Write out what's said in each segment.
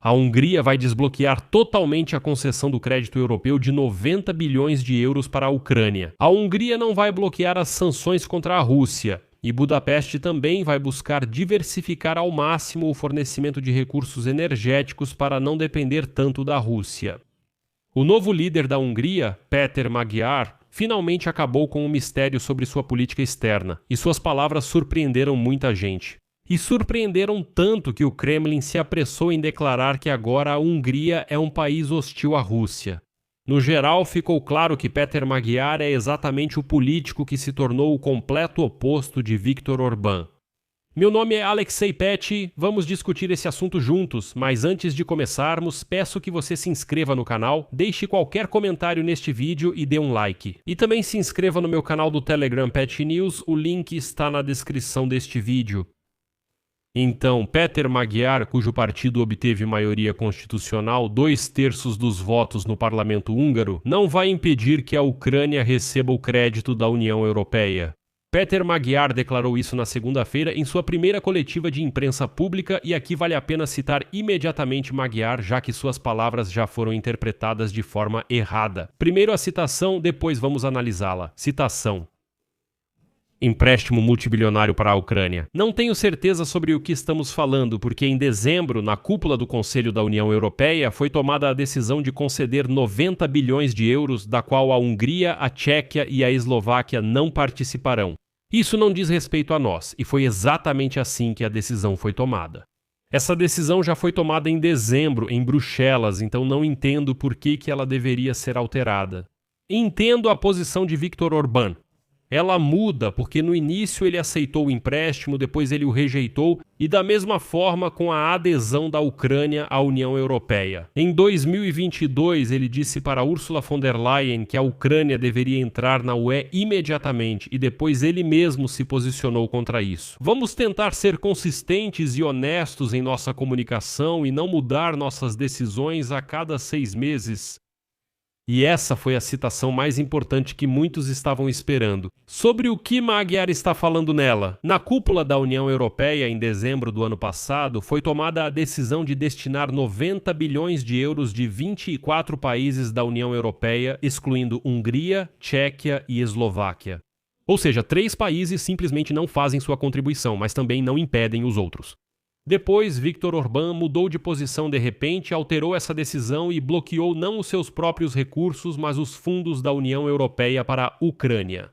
A Hungria vai desbloquear totalmente a concessão do crédito europeu de 90 bilhões de euros para a Ucrânia. A Hungria não vai bloquear as sanções contra a Rússia. E Budapeste também vai buscar diversificar ao máximo o fornecimento de recursos energéticos para não depender tanto da Rússia. O novo líder da Hungria, Péter Magyar, finalmente acabou com o mistério sobre sua política externa, e suas palavras surpreenderam muita gente. E surpreenderam tanto que o Kremlin se apressou em declarar que agora a Hungria é um país hostil à Rússia. No geral, ficou claro que Péter Magyar é exatamente o político que se tornou o completo oposto de Viktor Orbán. Meu nome é Alexei Peti, vamos discutir esse assunto juntos, mas antes de começarmos, peço que você se inscreva no canal, deixe qualquer comentário neste vídeo e dê um like. E também se inscreva no meu canal do Telegram Pet News, o link está na descrição deste vídeo. Então, Péter Magyar, cujo partido obteve maioria constitucional, 2/3 dos votos no parlamento húngaro, não vai impedir que a Ucrânia receba o crédito da União Europeia. Péter Magyar declarou isso na segunda-feira em sua primeira coletiva de imprensa pública e aqui vale a pena citar imediatamente Magyar, já que suas palavras já foram interpretadas de forma errada. Primeiro a citação, depois vamos analisá-la. Citação. Empréstimo multibilionário para a Ucrânia. Não tenho certeza sobre o que estamos falando, porque em dezembro, na cúpula do Conselho da União Europeia, foi tomada a decisão de conceder 90 bilhões de euros, da qual a Hungria, a Tchequia e a Eslováquia não participarão. Isso não diz respeito a nós, e foi exatamente assim que a decisão foi tomada. Essa decisão já foi tomada em dezembro, em Bruxelas, então não entendo por que ela deveria ser alterada. Entendo a posição de Viktor Orbán. Ela muda porque no início ele aceitou o empréstimo, depois ele o rejeitou e da mesma forma com a adesão da Ucrânia à União Europeia. Em 2022 ele disse para Ursula von der Leyen que a Ucrânia deveria entrar na UE imediatamente e depois ele mesmo se posicionou contra isso. Vamos tentar ser consistentes e honestos em nossa comunicação e não mudar nossas decisões a cada 6 meses. E essa foi a citação mais importante que muitos estavam esperando. Sobre o que Magyar está falando nela? Na cúpula da União Europeia, em dezembro do ano passado, foi tomada a decisão de destinar 90 bilhões de euros de 24 países da União Europeia, excluindo Hungria, Tchequia e Eslováquia. Ou seja, 3 países simplesmente não fazem sua contribuição, mas também não impedem os outros. Depois, Viktor Orbán mudou de posição de repente, alterou essa decisão e bloqueou não os seus próprios recursos, mas os fundos da União Europeia para a Ucrânia.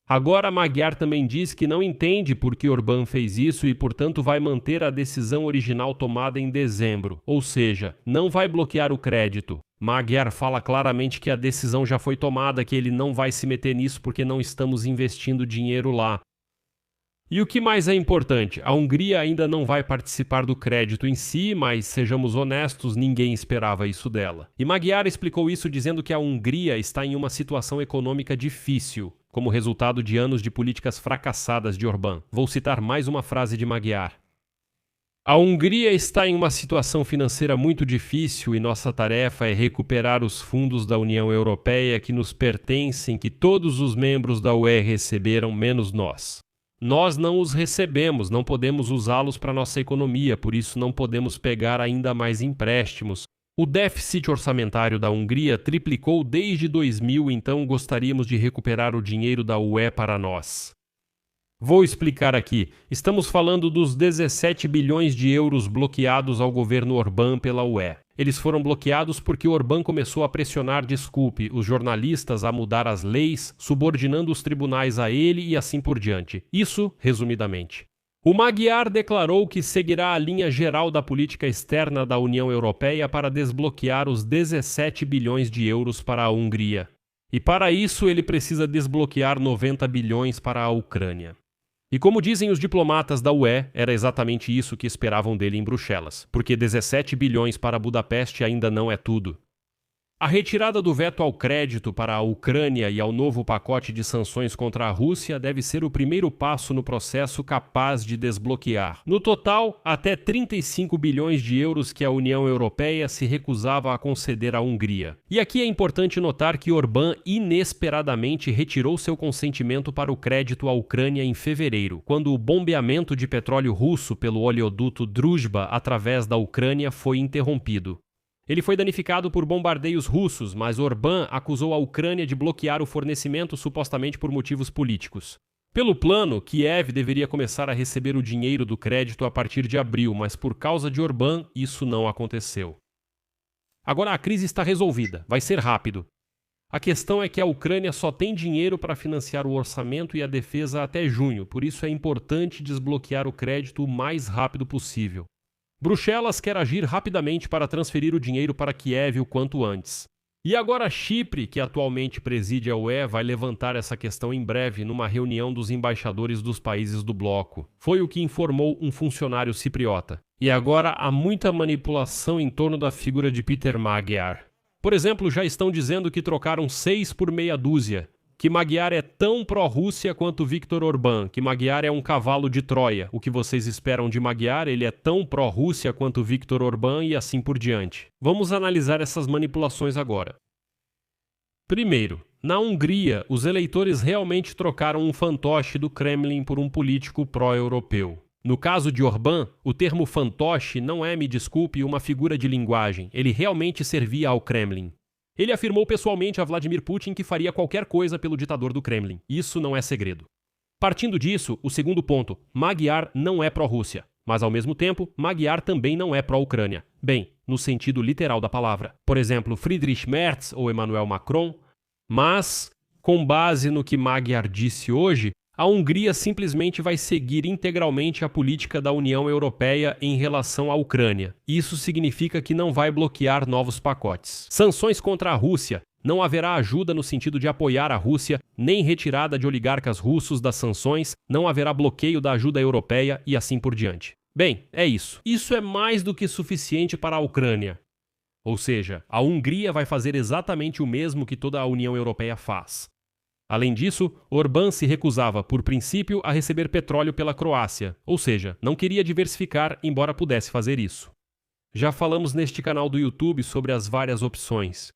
Agora, Magyar também diz que não entende por que Orbán fez isso e, portanto, vai manter a decisão original tomada em dezembro, ou seja, não vai bloquear o crédito. Magyar fala claramente que a decisão já foi tomada, que ele não vai se meter nisso porque não estamos investindo dinheiro lá. E o que mais é importante? A Hungria ainda não vai participar do crédito em si, mas sejamos honestos, ninguém esperava isso dela. E Magyar explicou isso dizendo que a Hungria está em uma situação econômica difícil, como resultado de anos de políticas fracassadas de Orbán. Vou citar mais uma frase de Magyar. A Hungria está em uma situação financeira muito difícil e nossa tarefa é recuperar os fundos da União Europeia que nos pertencem, que todos os membros da UE receberam, menos nós. Nós não os recebemos, não podemos usá-los para nossa economia, por isso não podemos pegar ainda mais empréstimos. O déficit orçamentário da Hungria triplicou desde 2000, então gostaríamos de recuperar o dinheiro da UE para nós. Vou explicar aqui. Estamos falando dos 17 bilhões de euros bloqueados ao governo Orbán pela UE. Eles foram bloqueados porque Orbán começou a pressionar, os jornalistas a mudar as leis, subordinando os tribunais a ele e assim por diante. Isso, resumidamente. O Magyar declarou que seguirá a linha geral da política externa da União Europeia para desbloquear os 17 bilhões de euros para a Hungria. E para isso ele precisa desbloquear 90 bilhões para a Ucrânia. E como dizem os diplomatas da UE, era exatamente isso que esperavam dele em Bruxelas, porque 17 bilhões para Budapeste ainda não é tudo. A retirada do veto ao crédito para a Ucrânia e ao novo pacote de sanções contra a Rússia deve ser o primeiro passo no processo capaz de desbloquear, no total, até 35 bilhões de euros que a União Europeia se recusava a conceder à Hungria. E aqui é importante notar que Orbán inesperadamente retirou seu consentimento para o crédito à Ucrânia em fevereiro, quando o bombeamento de petróleo russo pelo oleoduto Druzhba através da Ucrânia foi interrompido. Ele foi danificado por bombardeios russos, mas Orbán acusou a Ucrânia de bloquear o fornecimento supostamente por motivos políticos. Pelo plano, Kiev deveria começar a receber o dinheiro do crédito a partir de abril, mas por causa de Orbán, isso não aconteceu. Agora a crise está resolvida, vai ser rápido. A questão é que a Ucrânia só tem dinheiro para financiar o orçamento e a defesa até junho, por isso é importante desbloquear o crédito o mais rápido possível. Bruxelas quer agir rapidamente para transferir o dinheiro para Kiev o quanto antes. E agora Chipre, que atualmente preside a UE, vai levantar essa questão em breve numa reunião dos embaixadores dos países do bloco. Foi o que informou um funcionário cipriota. E agora há muita manipulação em torno da figura de Peter Magyar. Por exemplo, já estão dizendo que trocaram 6 por meia dúzia. Que Magyar é tão pró-Rússia quanto Viktor Orbán, que Magyar é um cavalo de Troia. O que vocês esperam de Magyar, ele é tão pró-Rússia quanto Viktor Orbán e assim por diante. Vamos analisar essas manipulações agora. Primeiro, na Hungria, os eleitores realmente trocaram um fantoche do Kremlin por um político pró-europeu. No caso de Orbán, o termo fantoche não é, me desculpe, uma figura de linguagem. Ele realmente servia ao Kremlin. Ele afirmou pessoalmente a Vladimir Putin que faria qualquer coisa pelo ditador do Kremlin. Isso não é segredo. Partindo disso, o segundo ponto, Magyar não é pró-Rússia, mas ao mesmo tempo, Magyar também não é pró-Ucrânia. Bem, no sentido literal da palavra. Por exemplo, Friedrich Merz ou Emmanuel Macron. Mas, com base no que Magyar disse hoje, a Hungria simplesmente vai seguir integralmente a política da União Europeia em relação à Ucrânia. Isso significa que não vai bloquear novos pacotes. Sanções contra a Rússia. Não haverá ajuda no sentido de apoiar a Rússia, nem retirada de oligarcas russos das sanções, não haverá bloqueio da ajuda europeia e assim por diante. Bem, é isso. Isso é mais do que suficiente para a Ucrânia. Ou seja, a Hungria vai fazer exatamente o mesmo que toda a União Europeia faz. Além disso, Orbán se recusava, por princípio, a receber petróleo pela Croácia, ou seja, não queria diversificar, embora pudesse fazer isso. Já falamos neste canal do YouTube sobre as várias opções.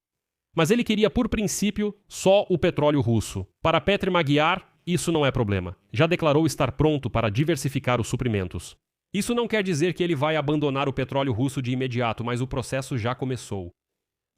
Mas ele queria, por princípio, só o petróleo russo. Para Petr Magyar, isso não é problema. Já declarou estar pronto para diversificar os suprimentos. Isso não quer dizer que ele vai abandonar o petróleo russo de imediato, mas o processo já começou.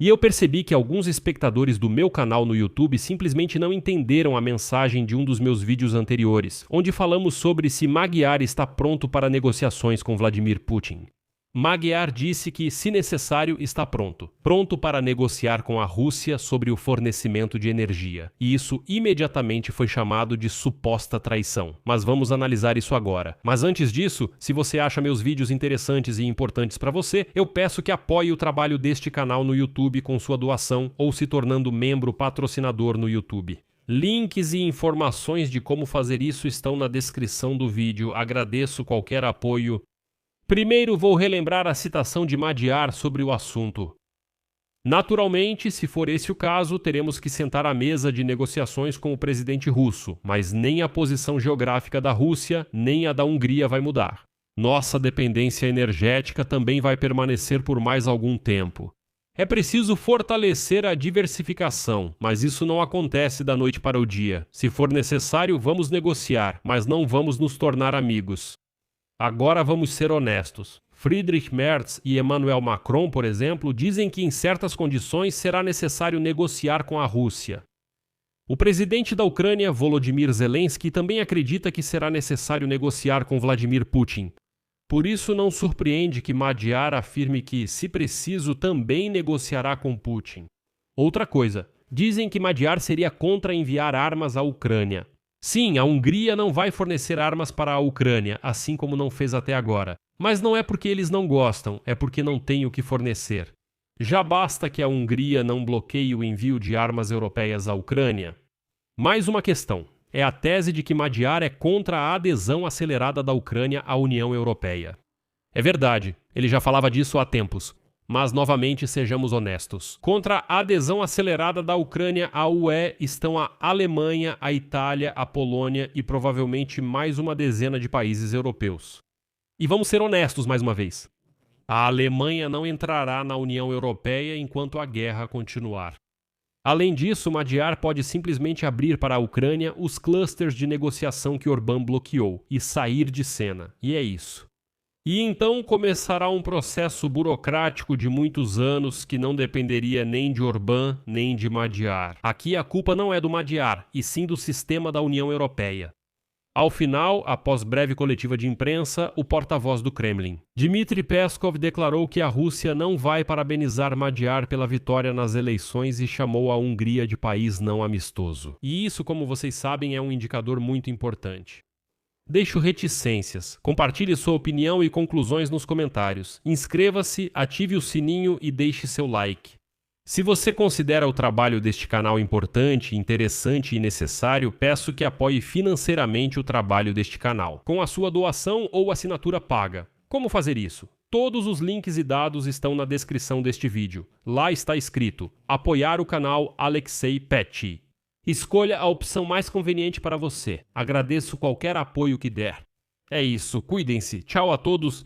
E eu percebi que alguns espectadores do meu canal no YouTube simplesmente não entenderam a mensagem de um dos meus vídeos anteriores, onde falamos sobre se Magyar está pronto para negociações com Vladimir Putin. Magyar disse que, se necessário, está pronto. Pronto para negociar com a Rússia sobre o fornecimento de energia. E isso imediatamente foi chamado de suposta traição. Mas vamos analisar isso agora. Mas antes disso, se você acha meus vídeos interessantes e importantes para você, eu peço que apoie o trabalho deste canal no YouTube com sua doação ou se tornando membro patrocinador no YouTube. Links e informações de como fazer isso estão na descrição do vídeo. Agradeço qualquer apoio. Primeiro vou relembrar a citação de Magyar sobre o assunto. Naturalmente, se for esse o caso, teremos que sentar à mesa de negociações com o presidente russo, mas nem a posição geográfica da Rússia, nem a da Hungria vai mudar. Nossa dependência energética também vai permanecer por mais algum tempo. É preciso fortalecer a diversificação, mas isso não acontece da noite para o dia. Se for necessário, vamos negociar, mas não vamos nos tornar amigos. Agora vamos ser honestos. Friedrich Merz e Emmanuel Macron, por exemplo, dizem que em certas condições será necessário negociar com a Rússia. O presidente da Ucrânia, Volodymyr Zelensky, também acredita que será necessário negociar com Vladimir Putin. Por isso não surpreende que Magyar afirme que, se preciso, também negociará com Putin. Outra coisa, dizem que Magyar seria contra enviar armas à Ucrânia. Sim, a Hungria não vai fornecer armas para a Ucrânia, assim como não fez até agora. Mas não é porque eles não gostam, é porque não tem o que fornecer. Já basta que a Hungria não bloqueie o envio de armas europeias à Ucrânia. Mais uma questão. É a tese de que Magyar é contra a adesão acelerada da Ucrânia à União Europeia. É verdade, ele já falava disso há tempos. Mas, novamente, sejamos honestos. Contra a adesão acelerada da Ucrânia à UE estão a Alemanha, a Itália, a Polônia e provavelmente mais uma dezena de países europeus. E vamos ser honestos mais uma vez. A Alemanha não entrará na União Europeia enquanto a guerra continuar. Além disso, Madiar pode simplesmente abrir para a Ucrânia os clusters de negociação que Orbán bloqueou e sair de cena. E é isso. E então começará um processo burocrático de muitos anos que não dependeria nem de Orbán nem de Madiar. Aqui a culpa não é do Madiar, e sim do sistema da União Europeia. Ao final, após breve coletiva de imprensa, o porta-voz do Kremlin, Dmitry Peskov, declarou que a Rússia não vai parabenizar Madiar pela vitória nas eleições e chamou a Hungria de país não amistoso. E isso, como vocês sabem, é um indicador muito importante. Deixo reticências. Compartilhe sua opinião e conclusões nos comentários. Inscreva-se, ative o sininho e deixe seu like. Se você considera o trabalho deste canal importante, interessante e necessário, peço que apoie financeiramente o trabalho deste canal, com a sua doação ou assinatura paga. Como fazer isso? Todos os links e dados estão na descrição deste vídeo. Lá está escrito: apoiar o canal Alexei Petty. Escolha a opção mais conveniente para você. Agradeço qualquer apoio que der. É isso, cuidem-se. Tchau a todos